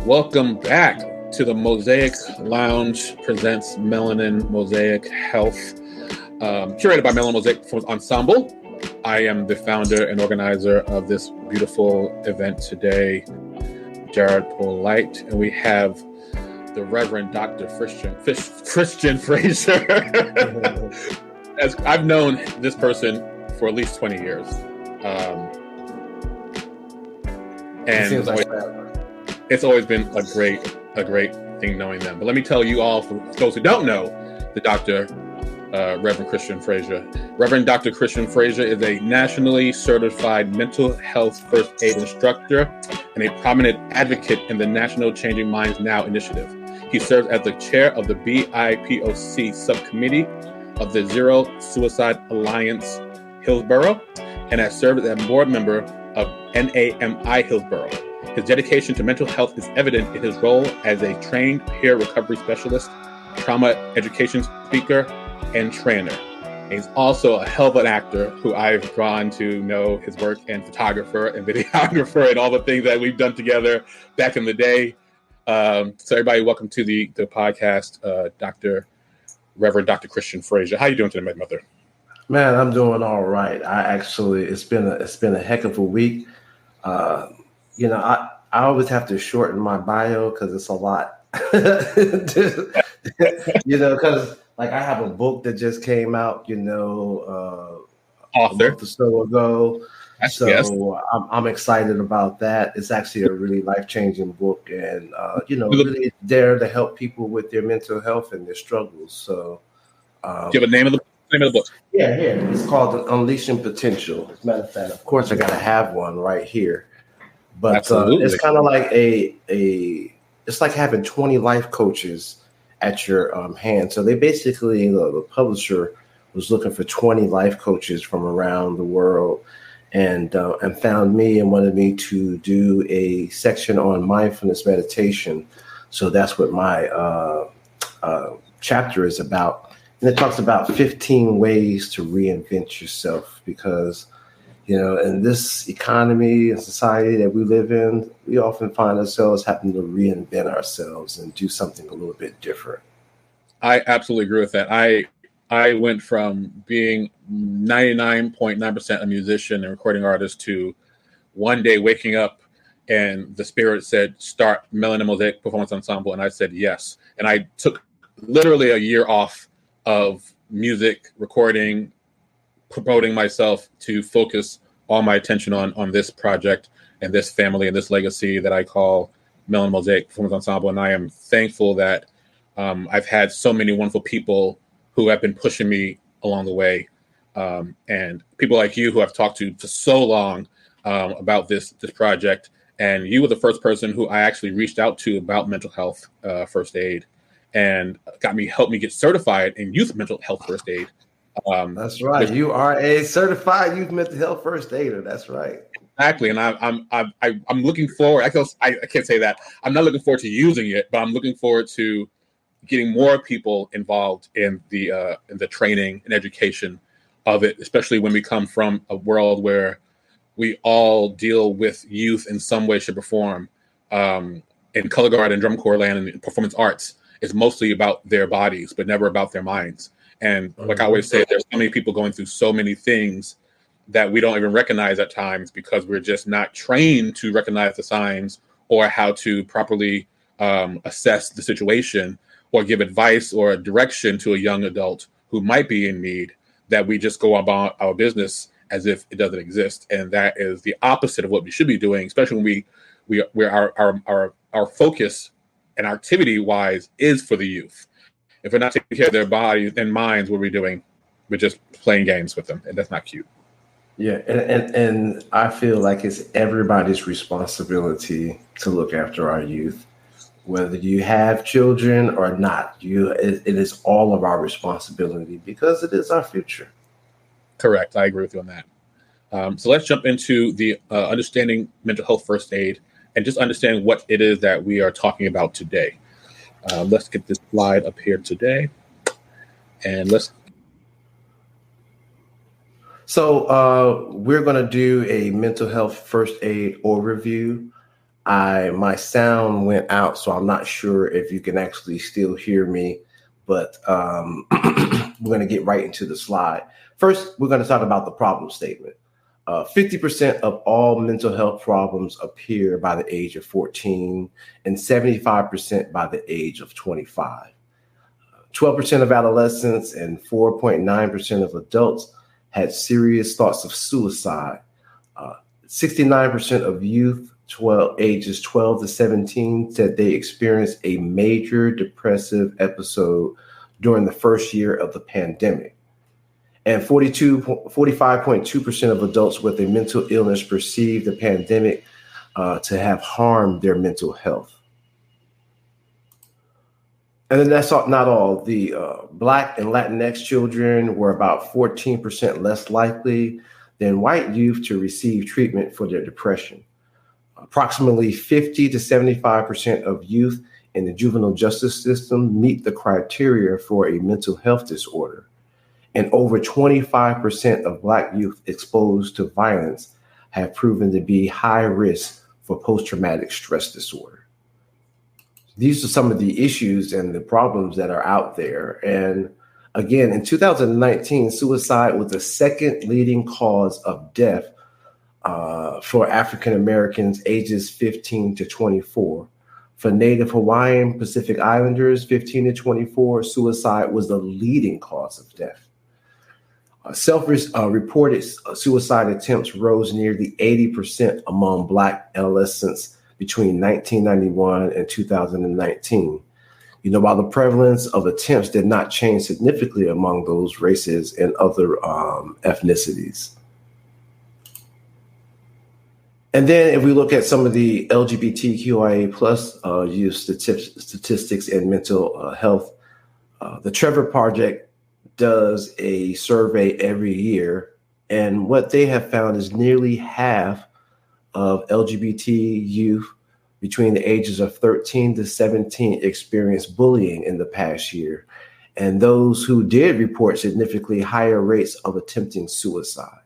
Welcome back to the Mosaic Lounge presents Melanin Mosaic Health, curated by Melanin Mosaic from Ensemble. I am the founder and organizer of this beautiful event today, Jared Polite, and we have the Reverend Dr. Christian Frazier. As I've known this person for at least 20 years. And it's always been a great thing knowing them. But let me tell you all, for those who don't know, the Dr. Reverend Christian Frazier. Reverend Dr. Christian Frazier is a nationally certified mental health first aid instructor and a prominent advocate in the National Changing Minds Now initiative. He serves as the chair of the BIPOC subcommittee of the Zero Suicide Alliance Hillsborough and has served as a board member of NAMI Hillsborough. His dedication to mental health is evident in his role as a trained peer recovery specialist, trauma education speaker, and trainer. And he's also a hell of an actor who I've gone to know his work, and photographer and videographer and all the things that we've done together back in the day. So everybody, welcome to the podcast, Reverend Dr. Christian Frazier. How you doing today, my mother? Man, I'm doing all right. It's been a heck of a week. I always have to shorten my bio because it's a lot. Because like I have a book that just came out, author a month or so ago. So yes. I'm excited about that. It's actually a really life-changing book, and really there to help people with their mental health and their struggles. So, do you have a name of the book? Yeah, here it's called Unleashing Potential. As a matter of fact, of course, I got to have one right here. But it's kind of like it's like having 20 life coaches at your hand. So they basically, the publisher was looking for 20 life coaches from around the world, and found me and wanted me to do a section on mindfulness meditation. So that's what my chapter is about. And it talks about 15 ways to reinvent yourself because, in this economy and society that we live in, we often find ourselves having to reinvent ourselves and do something a little bit different. I absolutely agree with that. I went from being 99.9% a musician and recording artist to one day waking up and the spirit said, start Melanin Mosaic Performance Ensemble. And I said, yes. And I took literally a year off of music, recording, promoting myself to focus all my attention on this project and this family and this legacy that I call Melanin Mosaic Performance Ensemble. And I am thankful that I've had so many wonderful people who have been pushing me along the way. And people like you who I've talked to for so long about this project. And you were the first person who I actually reached out to about mental health first aid and helped me get certified in youth mental health first aid. That's right. You are a certified youth mental health first aider. That's right. Exactly. And I'm looking forward. I can't say that. I'm not looking forward to using it, but I'm looking forward to getting more people involved in the training and education of it, especially when we come from a world where we all deal with youth in some way, shape, or form. In color guard and drum corps land and performance arts, it's mostly about their bodies, but never about their minds. And like I always say, there's so many people going through so many things that we don't even recognize at times because we're just not trained to recognize the signs or how to properly assess the situation or give advice or direction to a young adult who might be in need, that we just go about our business as if it doesn't exist. And that is the opposite of what we should be doing, especially when our focus and activity wise is for the youth. If we're not taking care of their bodies and minds, what are we doing? We're just playing games with them, and that's not cute. Yeah, and I feel like it's everybody's responsibility to look after our youth, whether you have children or not. It is all of our responsibility because it is our future. Correct. I agree with you on that. So let's jump into the understanding mental health first aid and just understand what it is that we are talking about today. Let's get this slide up here today. And So we're going to do a mental health first aid overview. My sound went out, so I'm not sure if you can actually still hear me, but we're going to get right into the slide. First, we're going to talk about the problem statement. 50% of all mental health problems appear by the age of 14 and 75% by the age of 25. 12% of adolescents and 4.9% of adults had serious thoughts of suicide. 69% of youth ages 12 to 17 said they experienced a major depressive episode during the first year of the pandemic. And 45.2% of adults with a mental illness perceived the pandemic to have harmed their mental health. And then that's not all. The Black and Latinx children were about 14% less likely than white youth to receive treatment for their depression. Approximately 50 to 75% of youth in the juvenile justice system meet the criteria for a mental health disorder. And over 25% of Black youth exposed to violence have proven to be high risk for post-traumatic stress disorder. These are some of the issues and the problems that are out there. And again, in 2019, suicide was the second leading cause of death for African Americans ages 15 to 24. For Native Hawaiian Pacific Islanders 15 to 24, suicide was the leading cause of death. Self-reported suicide attempts rose nearly 80% among Black adolescents between 1991 and 2019. While the prevalence of attempts did not change significantly among those races and other ethnicities. And then if we look at some of the LGBTQIA plus youth statistics in mental health, the Trevor Project does a survey every year. And what they have found is nearly half of LGBT youth between the ages of 13 to 17 experienced bullying in the past year. And those who did report significantly higher rates of attempting suicide.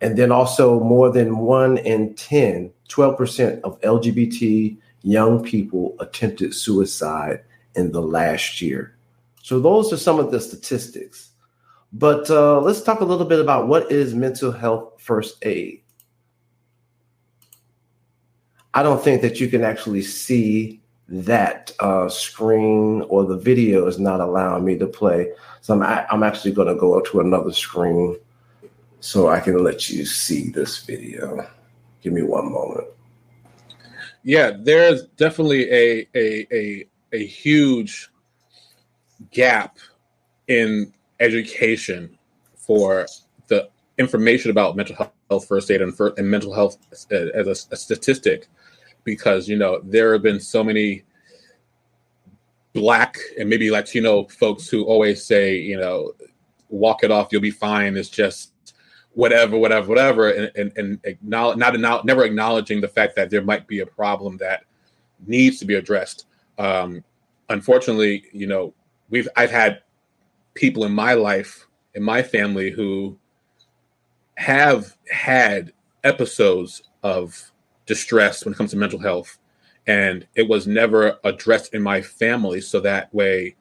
And then also more than 1 in 10, 12% of LGBT young people attempted suicide in the last year. So those are some of the statistics. But let's talk a little bit about what is mental health first aid. I don't think that you can actually see that screen, or the video is not allowing me to play. So I'm actually going to go up to another screen so I can let you see this video. Give me one moment. Yeah, there's definitely a huge gap in education for the information about mental health first aid and mental health as a statistic, because there have been so many Black and maybe Latino folks who always say, walk it off, you'll be fine. It's just whatever, and never acknowledging the fact that there might be a problem that needs to be addressed. Unfortunately, I've had people in my life, in my family, who have had episodes of distress when it comes to mental health, and it was never addressed in my family, so that way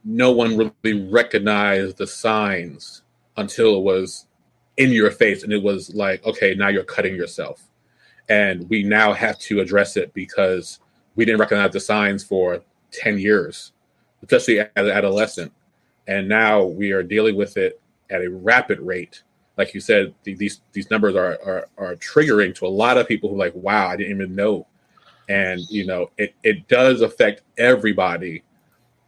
no one really recognized the signs until it was in your face, and it was like, okay, now you're cutting yourself. And we now have to address it because we didn't recognize the signs for 10 years, especially as an adolescent. And now we are dealing with it at a rapid rate. Like you said, these numbers are triggering to a lot of people who are like, wow, I didn't even know. And, it does affect everybody,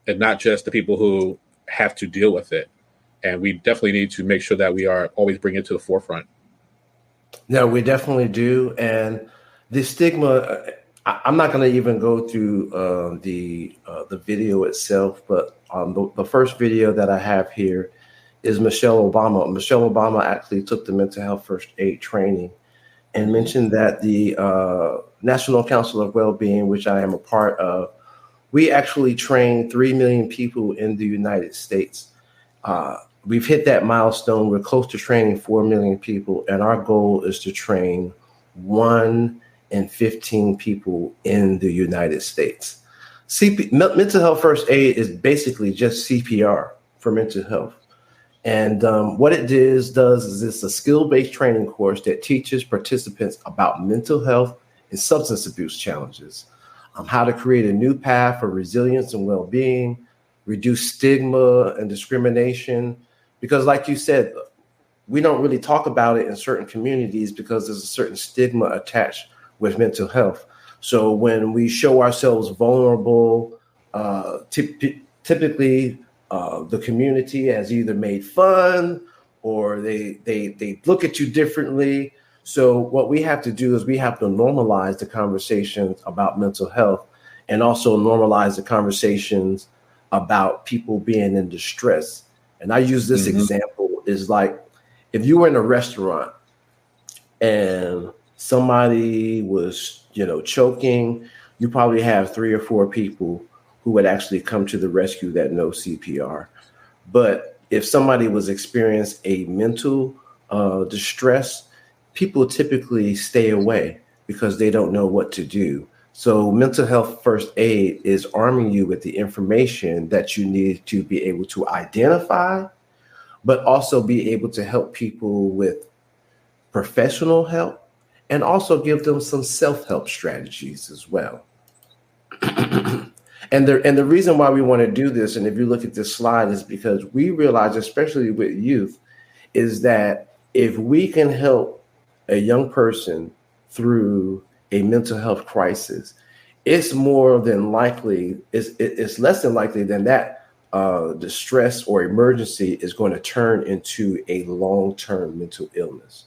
and not just the people who have to deal with it. And we definitely need to make sure that we are always bringing it to the forefront. No, we definitely do. And the stigma, I'm not going to even go through the video itself, but the first video that I have here is Michelle Obama. Michelle Obama actually took the mental health first aid training and mentioned that the National Council of Wellbeing, which I am a part of, we actually train 3 million people in the United States. We've hit that milestone. We're close to training 4 million people, and our goal is to train 1 in 15 people in the United States. Mental health first aid is basically just CPR for mental health. And what it does is it's a skill-based training course that teaches participants about mental health and substance abuse challenges, how to create a new path for resilience and well-being, reduce stigma and discrimination. Because like you said, we don't really talk about it in certain communities because there's a certain stigma attached with mental health. So when we show ourselves vulnerable, typically the community has either made fun or they look at you differently. So what we have to do is we have to normalize the conversations about mental health and also normalize the conversations about people being in distress. And I use this example is like, if you were in a restaurant and somebody was, choking, you probably have 3 or 4 people who would actually come to the rescue that know CPR. But if somebody was experiencing a mental distress, people typically stay away because they don't know what to do. So mental health first aid is arming you with the information that you need to be able to identify, but also be able to help people with professional help and also give them some self-help strategies as well. And the reason why we want to do this, and if you look at this slide, is because we realize, especially with youth, is that if we can help a young person through a mental health crisis, it's more than likely, it's less than likely than that distress or emergency is going to turn into a long-term mental illness.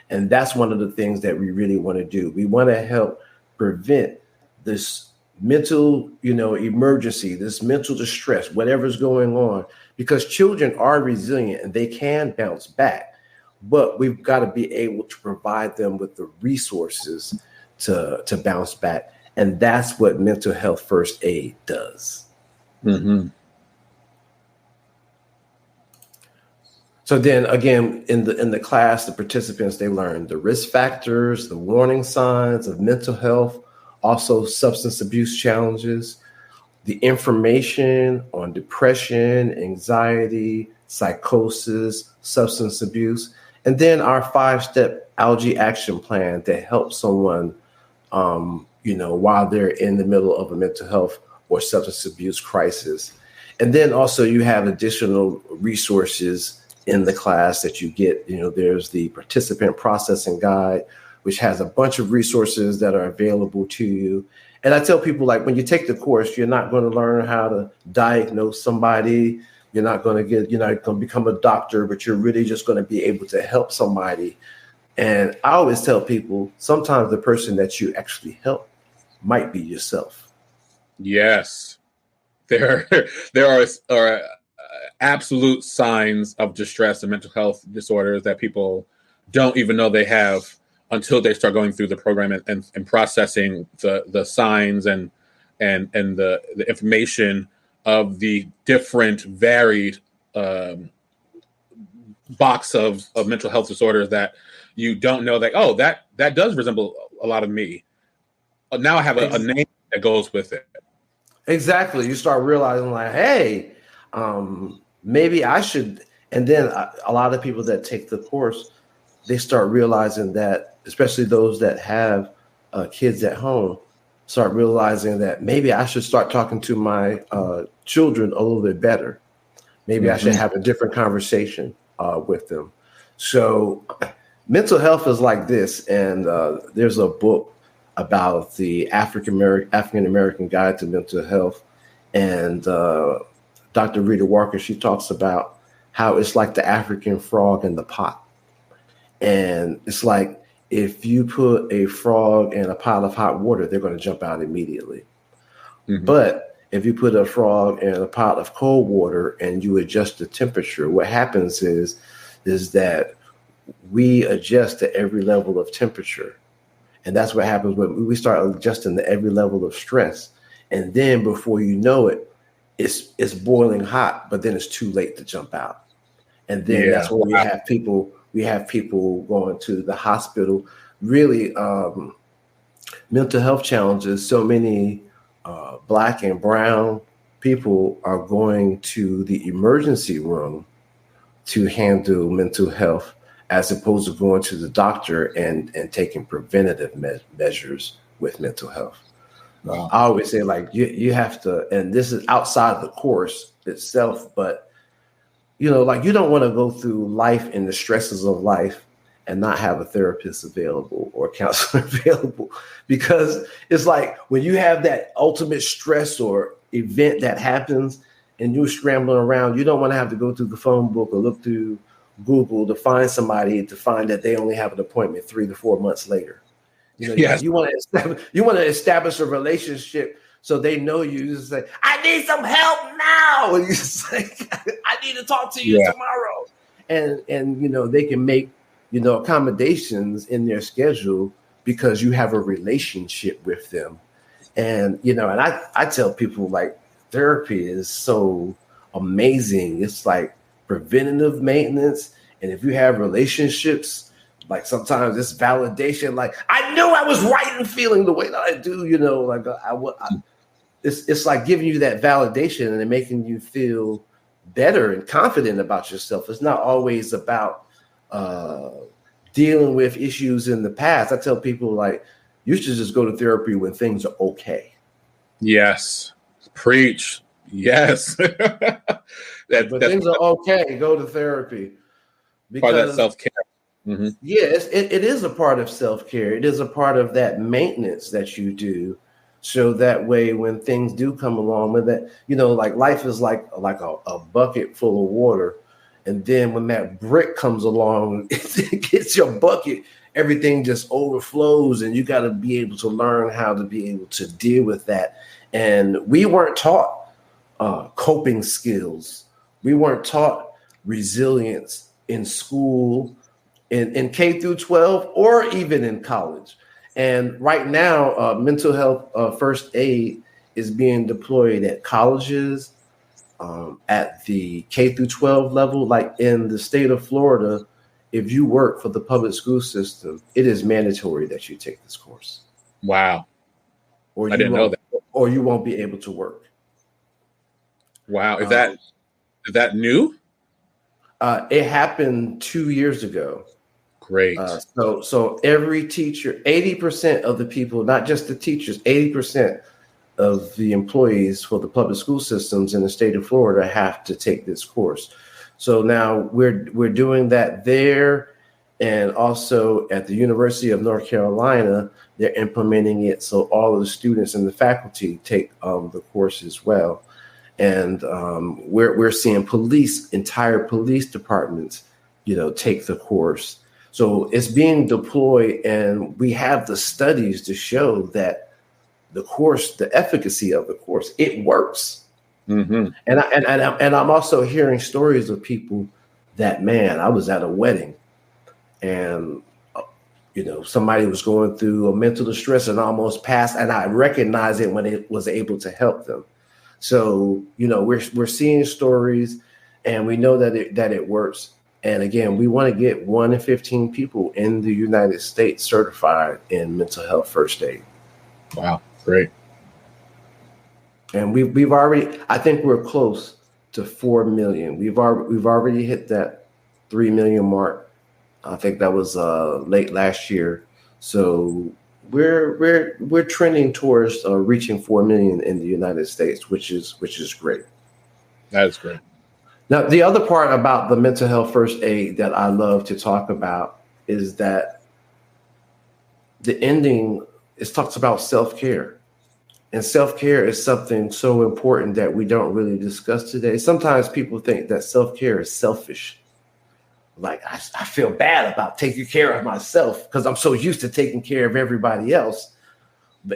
And that's one of the things that we really want to do. We want to help prevent this mental, emergency, this mental distress, whatever's going on, because children are resilient and they can bounce back, but we've got to be able to provide them with the resources to bounce back. And that's what mental health first aid does. Mm-hmm. So then again, in the class, the participants, they learn the risk factors, the warning signs of mental health, also substance abuse challenges, the information on depression, anxiety, psychosis, substance abuse, and then our 5-step algae action plan that helps someone, while they're in the middle of a mental health or substance abuse crisis. And then also you have additional resources in the class that you get. There's the participant processing guide, which has a bunch of resources that are available to you. And I tell people, like, when you take the course, you're not going to learn how to diagnose somebody. You're not going to become a doctor, but you're really just going to be able to help somebody. And I always tell people, sometimes the person that you actually help might be yourself. Yes, there are absolute signs of distress and mental health disorders that people don't even know they have until they start going through the program and processing the signs and the information of the different varied box of mental health disorders that you don't know that does resemble a lot of me. Now I have a name that goes with it. Exactly. You start realizing, like, hey, maybe I should. And then a lot of people that take the course, they start realizing that, especially those that have kids at home, start realizing that maybe I should start talking to my children a little bit better. Maybe I should have a different conversation with them. So mental health is like this. And there's a book about the African American Guide to Mental Health. And Dr. Rita Walker, she talks about how it's like the African frog in the pot. And it's like, if you put a frog in a pot of hot water, they're going to jump out immediately. Mm-hmm. But if you put a frog in a pot of cold water and you adjust the temperature, what happens is that we adjust to every level of temperature. And that's what happens when we start adjusting to every level of stress. And then before you know it, it's boiling hot, but then it's too late to jump out. And then that's when we have people going to the hospital, really mental health challenges, so many Black and brown people are going to the emergency room to handle mental health as opposed to going to the doctor and taking preventative measures with mental health. Wow. I always say, like, you have to, and this is outside the course itself, but, you know, like, you don't want to go through life and the stresses of life and not have a therapist available or counselor available, because it's like when you have that ultimate stress or event that happens and you're scrambling around, you don't want to have to go through the phone book or look through Google to find somebody to find that they only have an appointment 3 to 4 months later. You know, yes. you want to establish a relationship so they know you. You just say, I need some help now. And you say, I need to talk to you tomorrow. And you know, they can make, you know, accommodations in their schedule because you have a relationship with them. And, you know, and I tell people, like, therapy is so amazing. It's like preventative maintenance. And if you have relationships, like, sometimes it's validation. Like, I knew I was right in feeling the way that I do, you know, like it's like giving you that validation and making you feel better and confident about yourself. It's not always about dealing with issues in the past. I tell people, like, you should just go to therapy when things are okay. Yes. Preach. Yes. When things are okay, go to therapy. Because part of that self-care. Mm-hmm. Yes, it is a part of self-care. It is a part of that maintenance that you do. So that way, when things do come along with that, you know, like, life is like a bucket full of water. And then when that brick comes along, it gets your bucket, everything just overflows, and you got to be able to learn how to be able to deal with that. And we weren't taught coping skills. We weren't taught resilience in school, in K through 12, or even in college. And right now, mental health first aid is being deployed at colleges, at the K through 12 level. Like, in the state of Florida, if you work for the public school system, it is mandatory that you take this course. Wow. I didn't know that. Or you won't be able to work. Wow. Is that new? It happened 2 years ago. Great. So every teacher, 80% of the people, not just the teachers, 80% of the employees for the public school systems in the state of Florida have to take this course. So now we're doing that there, and also at the University of North Carolina, they're implementing it so all of the students and the faculty take the course as well. And we're seeing entire police departments, you know, take the course. So it's being deployed, and we have the studies to show that the course, the efficacy of the course, it works. Mm-hmm. And I'm also hearing stories of people that, man, I was at a wedding, and you know, somebody was going through a mental distress and almost passed, and I recognized it when it was able to help them. So, you know, we're seeing stories, and we know that it works. And again, we want to get 1 in 15 people in the United States certified in mental health first aid. Wow, great. And we've already, I think we're close to 4 million. We've already hit that 3 million mark. I think that was late last year. So we're trending towards reaching 4 million in the United States, which is great. That is great. Now, the other part about the mental health first aid that I love to talk about is that the ending, it talks about self-care. And self-care is something so important that we don't really discuss today. Sometimes people think that self-care is selfish. Like, I feel bad about taking care of myself because I'm so used to taking care of everybody else.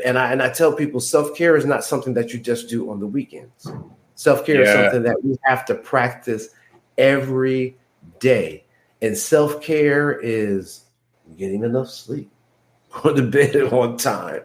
And I tell people, self-care is not something that you just do on the weekends. Self-care is something that we have to practice every day. And self-care is getting enough sleep, going to bed on time,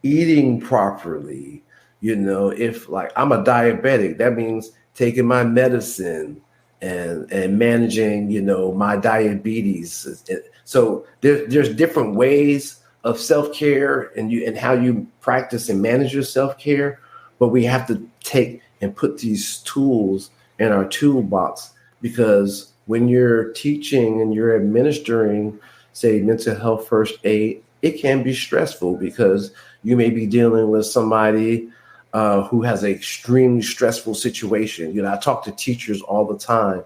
eating properly. You know, if, like, I'm a diabetic, that means taking my medicine and managing, you know, my diabetes. So there's different ways of self-care and how you practice and manage your self-care, but we have to take and put these tools in our toolbox, because when you're teaching and you're administering, say, mental health first aid, it can be stressful because you may be dealing with somebody who has an extremely stressful situation. You know, I talk to teachers all the time,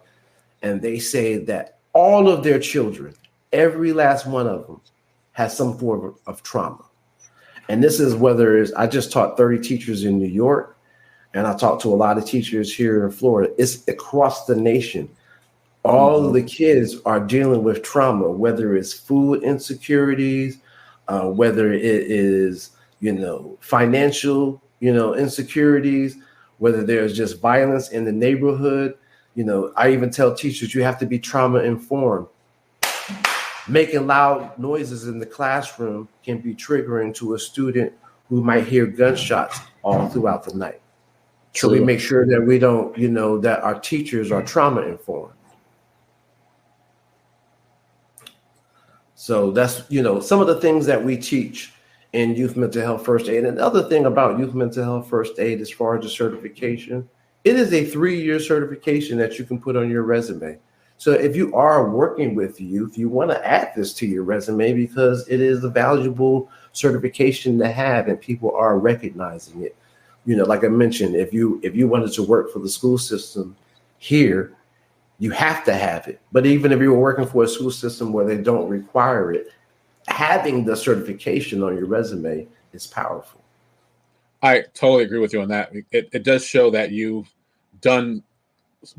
and they say that all of their children, every last one of them, has some form of trauma. And this is whether it's, I just taught 30 teachers in New York, and I talked to a lot of teachers here in Florida. It's across the nation. All of the kids are dealing with trauma, whether it's food insecurities, whether it is, financial, insecurities, whether there's just violence in the neighborhood. I even tell teachers, you have to be trauma informed. Making loud noises in the classroom can be triggering to a student who might hear gunshots all throughout the night. True. So we make sure that we don't, that our teachers are trauma informed. So that's, some of the things that we teach in youth mental health first aid. And the other thing about youth mental health first aid, as far as the certification, it is a 3-year certification that you can put on your resume. So if you are working with youth, you want to add this to your resume because it is a valuable certification to have, and people are recognizing it. Like I mentioned, if you wanted to work for the school system here, you have to have it. But even if you were working for a school system where they don't require it, having the certification on your resume is powerful. I totally agree with you on that. It does show that you've done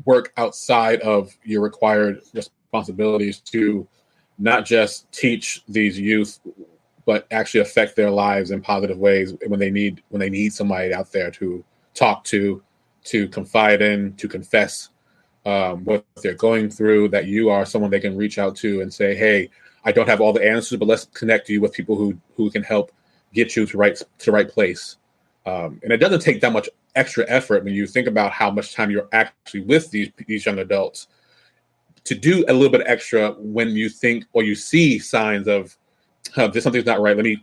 work outside of your required responsibilities to not just teach these youth, but actually affect their lives in positive ways when they need somebody out there to talk to confide in, to confess what they're going through, that you are someone they can reach out to and say, hey, I don't have all the answers, but let's connect you with people who can help get you to the right place. And it doesn't take that much extra effort when you think about how much time you're actually with these young adults to do a little bit extra when you think or you see signs of there's something's not right. Let me,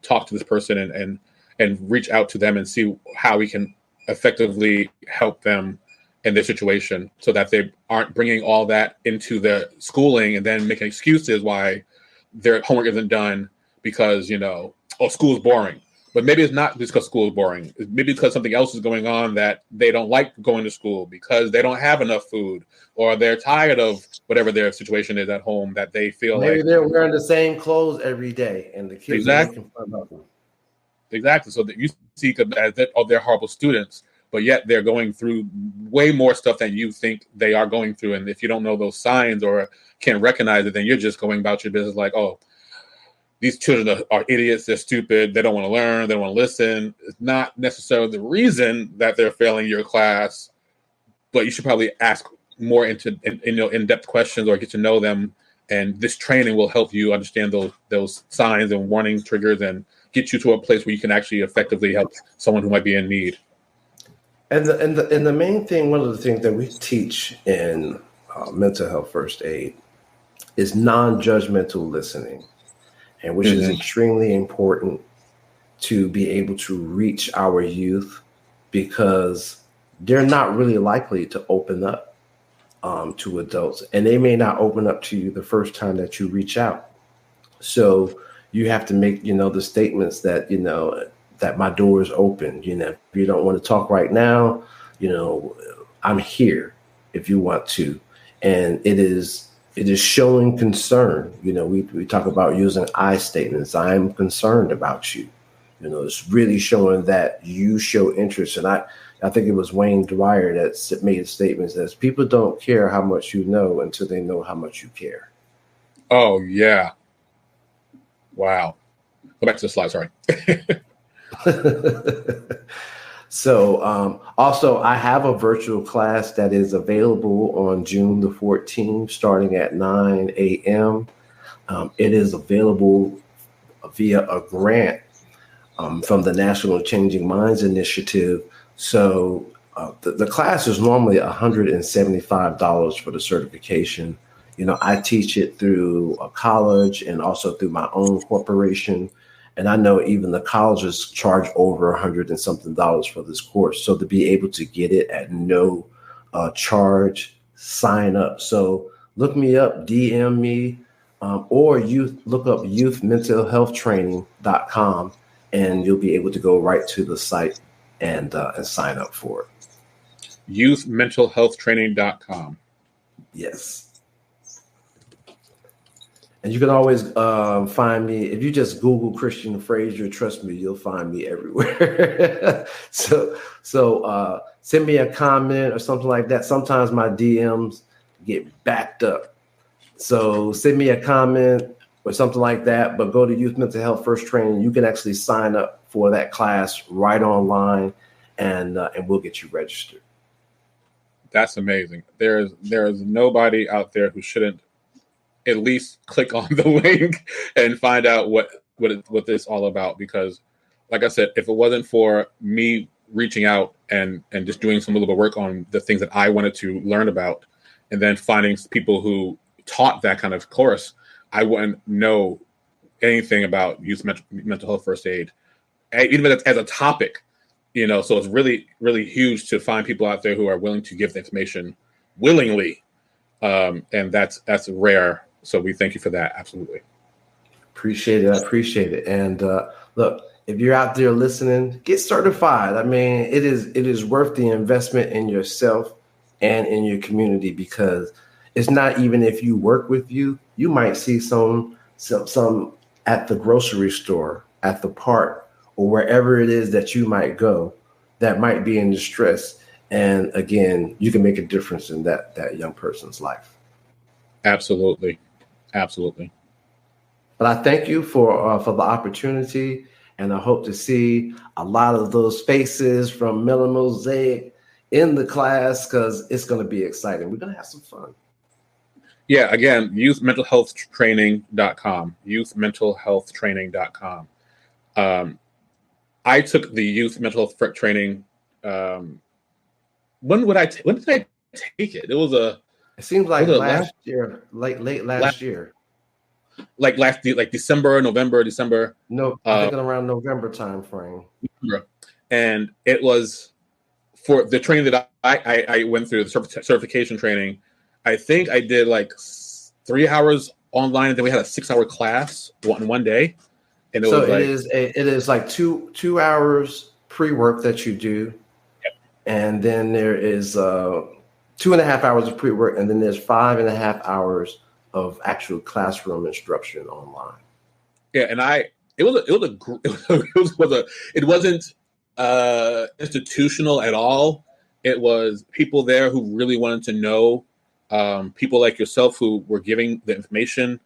talk to this person and reach out to them and see how we can effectively help them in their situation, so that they aren't bringing all that into the schooling and then making excuses why their homework isn't done because, school's boring. But maybe it's not just because school is boring. Maybe because something else is going on, that they don't like going to school because they don't have enough food, or they're tired of whatever their situation is at home, that they feel maybe they're wearing the same clothes every day and the kids are making fun of them. Exactly. So that you see as they're horrible students, but yet they're going through way more stuff than you think they are going through. And if you don't know those signs or can't recognize it, then you're just going about your business like, oh, these children are idiots, they're stupid, they don't want to learn, they don't want to listen. It's not necessarily the reason that they're failing your class, but you should probably ask more in-depth questions or get to know them. And this training will help you understand those signs and warning triggers and get you to a place where you can actually effectively help someone who might be in need. And the main thing, one of the things that we teach in mental health first aid is non-judgmental listening, and which is extremely important to be able to reach our youth, because they're not really likely to open up to adults, and they may not open up to you the first time that you reach out. So you have to make, the statements that, that my door is open. If you don't want to talk right now, I'm here if you want to. And it is showing concern. We talk about using I statements. I'm concerned about you. It's really showing that you show interest. And I think it was Wayne Dwyer that made a statement that says, people don't care how much you know until they know how much you care. Oh, yeah. Wow. Go back to the slide, sorry. So also, I have a virtual class that is available on June the 14th, starting at 9 a.m. It is available via a grant from the National Changing Minds Initiative. So the class is normally $175 for the certification. I teach it through a college and also through my own corporation. And I know even the colleges charge over $100 and something for this course. So to be able to get it at no charge, sign up. So look me up, DM me, or look up youthmentalhealthtraining.com, and you'll be able to go right to the site and sign up for it. Youthmentalhealthtraining.com. Yes. And you can always find me if you just Google Christian Frazier. Trust me, you'll find me everywhere. So send me a comment or something like that. Sometimes my DMs get backed up, so send me a comment or something like that. But go to Youth Mental Health First Training. You can actually sign up for that class right online, and we'll get you registered. That's amazing. There is nobody out there who shouldn't at least click on the link and find out what this is all about. Because, like I said, if it wasn't for me reaching out and just doing some little work on the things that I wanted to learn about, and then finding people who taught that kind of course, I wouldn't know anything about youth mental health first aid, even as a topic. So it's really, really huge to find people out there who are willing to give the information willingly. And that's rare. So we thank you for that. Absolutely. Appreciate it. I appreciate it. And look, if you're out there listening, get certified. I mean, it is worth the investment in yourself and in your community, because it's not even if you work with you might see some at the grocery store, at the park, or wherever it is that you might go that might be in distress. And again, you can make a difference in that young person's life. Absolutely. Absolutely. But I thank you for the opportunity, and I hope to see a lot of those faces from Mosaic in the class, because it's going to be exciting. We're going to have some fun. Yeah, again, youthmentalhealthtraining.com, youthmentalhealthtraining.com. I took the youth mental health training. When did I take it? It seems like last year, late last year. Like December. No, I think around November time frame. And it was for the training that I went through, the certification training. I think I did like 3 hours online, and then we had a 6-hour class one day. And it is like two hours pre-work that you do. Yep. And then there is 2.5 hours of pre-work, and then there's 5.5 hours of actual classroom instruction online. Yeah, and it wasn't institutional at all. It was people there who really wanted to know, people like yourself who were giving the information.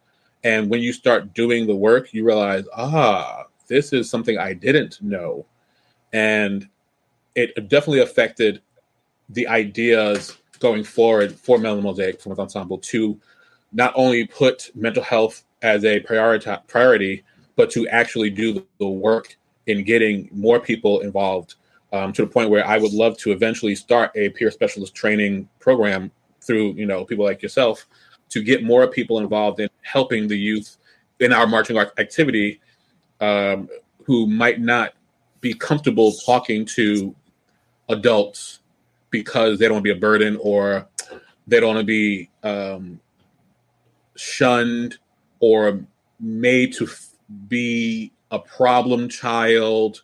And when you start doing the work, you realize, this is something I didn't know. And it definitely affected the ideas going forward for Melanin Mosaic from Ensemble to not only put mental health as a priority, but to actually do the work in getting more people involved, to the point where I would love to eventually start a peer specialist training program through, people like yourself, to get more people involved in helping the youth in our marching art activity, who might not be comfortable talking to adults because they don't want to be a burden, or they don't want to be shunned or made to be a problem child.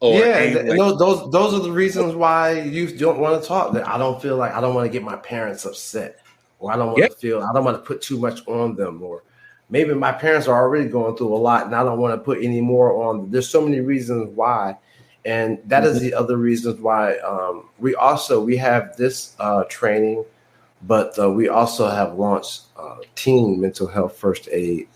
Or those are the reasons why youth don't want to talk. I don't feel like I don't want to get my parents upset, or I don't want I don't want to put too much on them, or maybe my parents are already going through a lot and I don't want to put any more on them. There's so many reasons why. And that is the other reasons why we have this training, but we also have launched teen mental health first aid.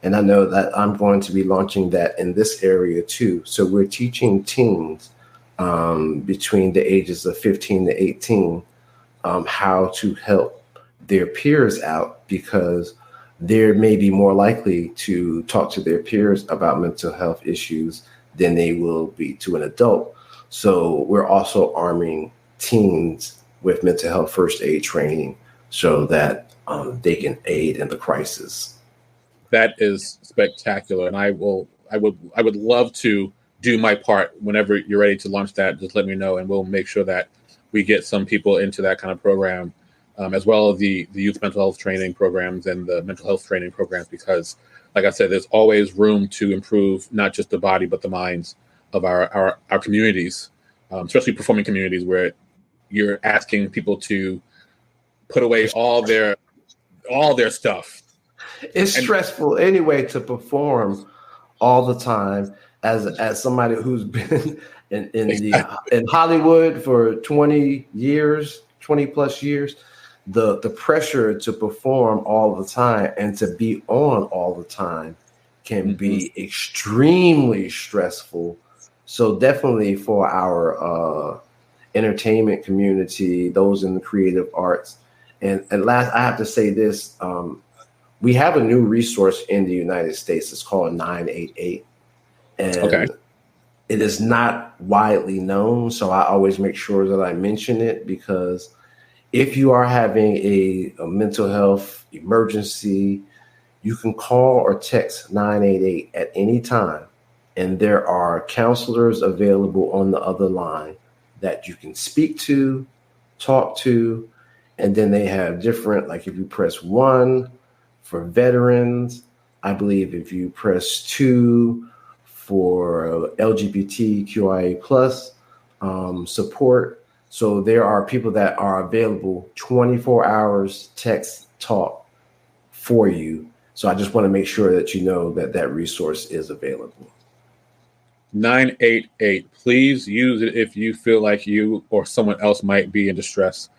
And I know that I'm going to be launching that in this area too. So we're teaching teens between the ages of 15 to 18 how to help their peers out, because they're maybe more likely to talk to their peers about mental health issues than they will be to an adult. So we're also arming teens with mental health first aid training, so that they can aid in the crisis. That is spectacular, and I would love to do my part. Whenever you're ready to launch that, just let me know, and we'll make sure that we get some people into that kind of program, as well as the youth mental health training programs and the mental health training programs, because, like I said, there's always room to improve not just the body but the minds of our communities, especially performing communities where you're asking people to put away all their stuff. It's stressful anyway to perform all the time as somebody who's been in Hollywood for 20 plus years. The pressure to perform all the time and to be on all the time can be extremely stressful. So definitely for our entertainment community, those in the creative arts. And last, I have to say this. We have a new resource in the United States. It's called 988. And it is not widely known. So I always make sure that I mention it, because if you are having a mental health emergency, you can call or text 988 at any time. And there are counselors available on the other line that you can speak to, talk to. And then they have different, like if you press 1 for veterans, I believe if you press 2 for LGBTQIA plus support. So there are people that are available 24 hours, text, talk for you. So I just want to make sure that you know that that resource is available. 988. Please use it if you feel like you or someone else might be in distress,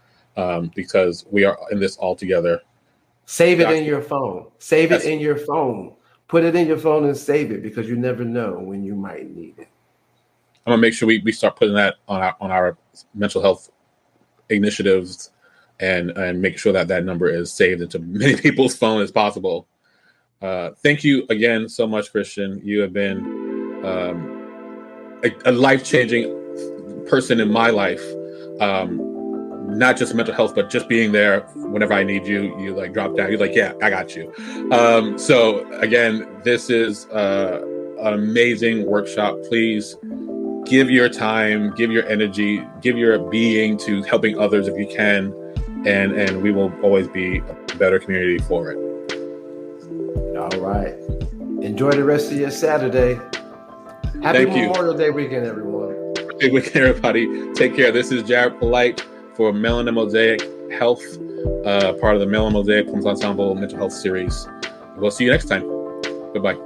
because we are in this all together. Save it in your phone. Save it in your phone. Put it in your phone and save it, because you never know when you might need it. I'm gonna make sure we start putting that on our mental health initiatives, and make sure that number is saved into many people's phone as possible. Thank you again so much, Christian. You have been a life-changing person in my life. Not just mental health, but just being there whenever I need you. You like drop down. You're like, yeah, I got you. So again, this is an amazing workshop. Please give your time, give your energy, give your being to helping others if you can, and we will always be a better community for it. All right. Enjoy the rest of your Saturday. Happy Memorial Day weekend, everyone. Happy weekend, everybody. Take care. This is Jared Polite for Melanin Mosaic Health, part of the Melanin Mosaic Ensemble Mental Health Series. We'll see you next time. Goodbye.